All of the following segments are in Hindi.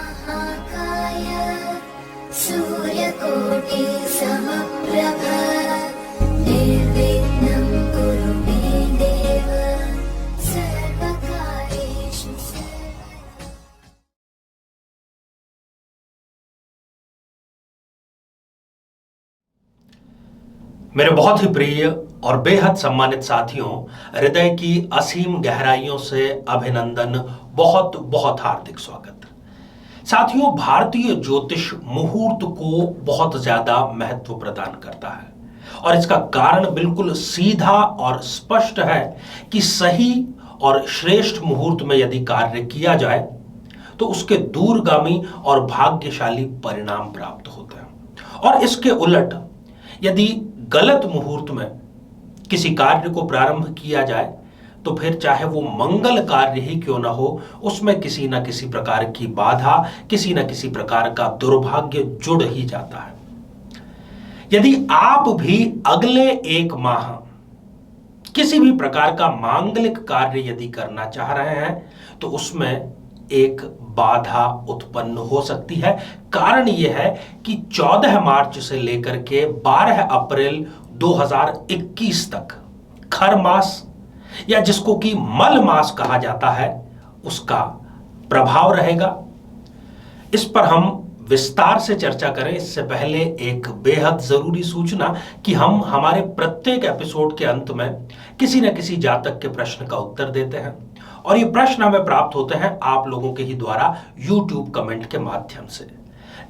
महाकाय सूर्यकोटि समप्रभ निर्विघ्नं कुरु मे देव सर्वकार्येषु सर्वदा। मेरे बहुत ही प्रिय और बेहद सम्मानित साथियों, हृदय की असीम गहराइयों से अभिनंदन, बहुत बहुत हार्दिक स्वागत। साथियों, भारतीय ज्योतिष मुहूर्त को बहुत ज्यादा महत्व प्रदान करता है और इसका कारण बिल्कुल सीधा और स्पष्ट है कि सही और श्रेष्ठ मुहूर्त में यदि कार्य किया जाए तो उसके दूरगामी और भाग्यशाली परिणाम प्राप्त होते हैं, और इसके उलट यदि गलत मुहूर्त में किसी कार्य को प्रारंभ किया जाए तो फिर चाहे वो मंगल कार्य ही क्यों ना हो, उसमें किसी ना किसी प्रकार की बाधा, किसी ना किसी प्रकार का दुर्भाग्य जुड़ ही जाता है। यदि आप भी अगले एक माह किसी भी प्रकार का मांगलिक कार्य यदि करना चाह रहे हैं तो उसमें एक बाधा उत्पन्न हो सकती है। कारण यह है कि 14 मार्च से लेकर के 12 अप्रैल 2021 तक खर मास या जिसको कि मल मास कहा जाता है उसका प्रभाव रहेगा। इस पर हम विस्तार से चर्चा करें इससे पहले एक बेहद जरूरी सूचना कि हम हमारे प्रत्येक एपिसोड के अंत में किसी न किसी जातक के प्रश्न का उत्तर देते हैं, और ये प्रश्न हमें प्राप्त होते हैं आप लोगों के ही द्वारा YouTube कमेंट के माध्यम से।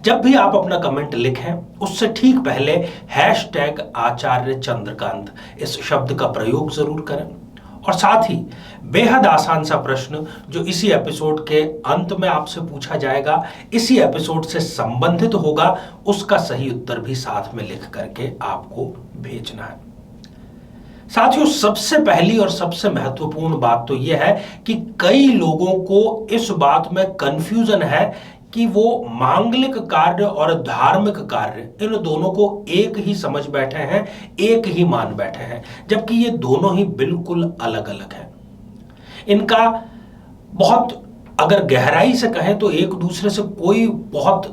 जब भी आप अपना कमेंट लिखें उससे ठीक पहले #आचार्य चंद्रकांत इस शब्द का प्रयोग जरूर करें, और साथ ही बेहद आसान सा प्रश्न जो इसी एपिसोड के अंत में आपसे पूछा जाएगा, इसी एपिसोड से संबंधित होगा, उसका सही उत्तर भी साथ में लिख करके आपको भेजना है। साथियों, सबसे पहली और सबसे महत्वपूर्ण बात तो यह है कि कई लोगों को इस बात में कंफ्यूजन है कि वो मांगलिक कार्य और धार्मिक कार्य इन दोनों को एक ही समझ बैठे हैं, एक ही मान बैठे हैं, जबकि ये दोनों ही बिल्कुल अलग अलग हैं। इनका बहुत अगर गहराई से कहें तो एक दूसरे से कोई बहुत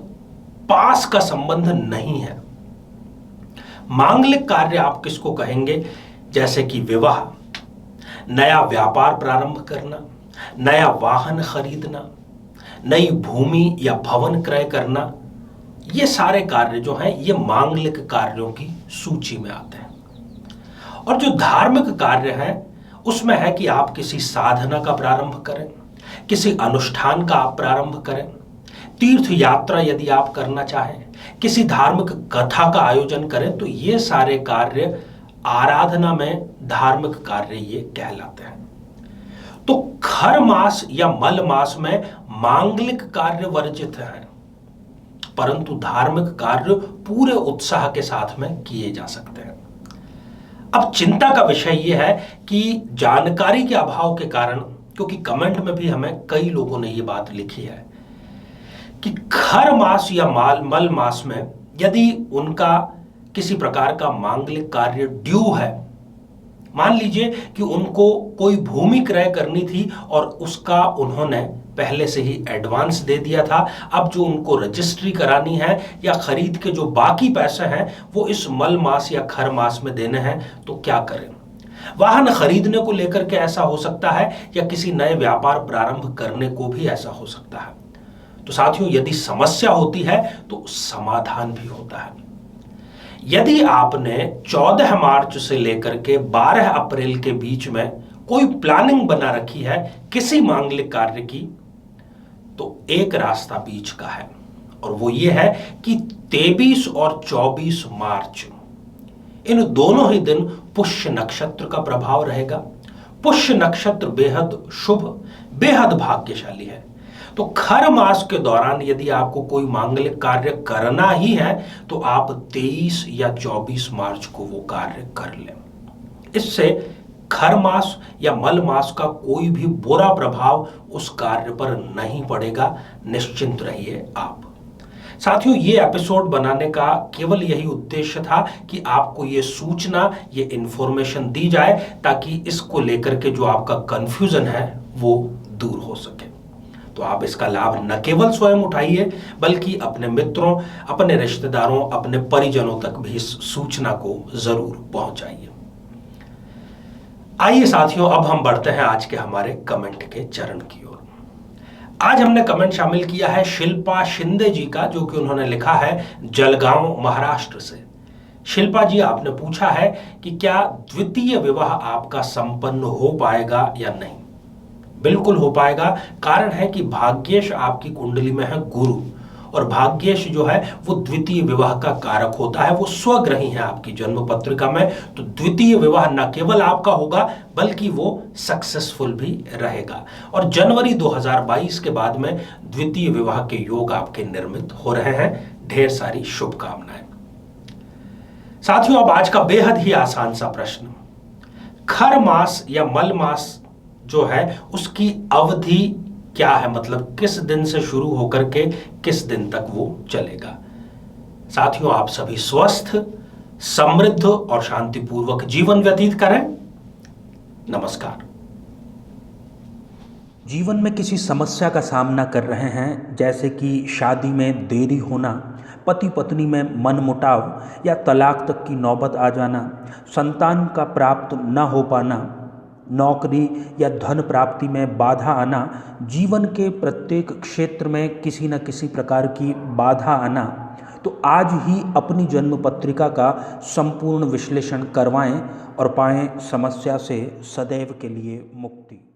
पास का संबंध नहीं है। मांगलिक कार्य आप किसको कहेंगे? जैसे कि विवाह, नया व्यापार प्रारंभ करना, नया वाहन खरीदना, नई भूमि या भवन क्रय करना, ये सारे कार्य जो हैं ये मांगलिक कार्यों की सूची में आते हैं। और जो धार्मिक कार्य हैं उसमें है कि आप किसी साधना का प्रारंभ करें, किसी अनुष्ठान का आप प्रारंभ करें, तीर्थ यात्रा यदि आप करना चाहें, किसी धार्मिक कथा का आयोजन करें, तो ये सारे कार्य आराधना में धार्मिक कार्य ये कहलाते हैं। तो खर मास या मल मास में मांगलिक कार्य वर्जित हैं, परंतु धार्मिक कार्य पूरे उत्साह के साथ में किए जा सकते हैं। अब चिंता का विषय यह है कि जानकारी के अभाव के कारण, क्योंकि कमेंट में भी हमें कई लोगों ने ये बात लिखी है कि खर मास या मल मास में यदि उनका किसी प्रकार का मांगलिक कार्य ड्यू है, मान लीजिए कि उनको कोई भूमि क्रय करनी थी और उसका उन्होंने पहले से ही एडवांस दे दिया था, अब जो उनको रजिस्ट्री करानी है या खरीद के जो बाकी पैसे हैं वो इस मल मास या खर मास में देने हैं, तो क्या करें? वाहन खरीदने को लेकर के ऐसा हो सकता है, या किसी नए व्यापार प्रारंभ करने को भी ऐसा हो सकता है। तो साथियों, यदि समस्या होती है तो समाधान भी होता है। यदि आपने 14 मार्च से लेकर के 12 अप्रैल के बीच में कोई प्लानिंग बना रखी है किसी मांगलिक कार्य की, तो एक रास्ता बीच का है, और वो ये है कि 23 और 24 मार्च इन दोनों ही दिन पुष्य नक्षत्र का प्रभाव रहेगा। पुष्य नक्षत्र बेहद शुभ, बेहद भाग्यशाली है। तो खर मास के दौरान यदि आपको कोई मांगलिक कार्य करना ही है तो आप 23 या 24 मार्च को वो कार्य कर लें। इससे खर मास या मल मास का कोई भी बुरा प्रभाव उस कार्य पर नहीं पड़ेगा, निश्चिंत रहिए आप। साथियों, ये एपिसोड बनाने का केवल यही उद्देश्य था कि आपको ये सूचना, ये इंफॉर्मेशन दी जाए ताकि इसको लेकर के जो आपका कंफ्यूजन है वो दूर हो सके। तो आप इसका लाभ न केवल स्वयं उठाइए बल्कि अपने मित्रों, अपने रिश्तेदारों, अपने परिजनों तक भी इस सूचना को जरूर पहुंचाइए। आइए साथियों, अब हम बढ़ते हैं आज के हमारे कमेंट के चरण की ओर। आज हमने कमेंट शामिल किया है शिल्पा शिंदे जी का, जो कि उन्होंने लिखा है जलगांव महाराष्ट्र से। शिल्पा जी, आपने पूछा है कि क्या द्वितीय विवाह आपका संपन्न हो पाएगा या नहीं। बिल्कुल हो पाएगा। कारण है कि भाग्येश आपकी कुंडली में है गुरु, और भाग्येश जो है वो द्वितीय विवाह का कारक होता है, वो स्वग्रही है आपकी जन्म पत्रिका में। तो द्वितीय विवाह न केवल आपका होगा बल्कि वो सक्सेसफुल भी रहेगा, और जनवरी 2022 के बाद में द्वितीय विवाह के योग आपके निर्मित हो रहे हैं। ढेर सारी शुभकामनाएं। साथियों, अब आज का बेहद ही आसान सा प्रश्न, खर मास या मल मास जो है उसकी अवधि क्या है, मतलब किस दिन से शुरू होकर के किस दिन तक वो चलेगा। साथियों, आप सभी स्वस्थ, समृद्ध और शांतिपूर्वक जीवन व्यतीत करें। नमस्कार। जीवन में किसी समस्या का सामना कर रहे हैं, जैसे कि शादी में देरी होना, पति पत्नी में मनमुटाव या तलाक तक की नौबत आ जाना, संतान का प्राप्त न हो पाना, नौकरी या धन प्राप्ति में बाधा आना, जीवन के प्रत्येक क्षेत्र में किसी न किसी प्रकार की बाधा आना, तो आज ही अपनी जन्म पत्रिका का संपूर्ण विश्लेषण करवाएं और पाएं समस्या से सदैव के लिए मुक्ति।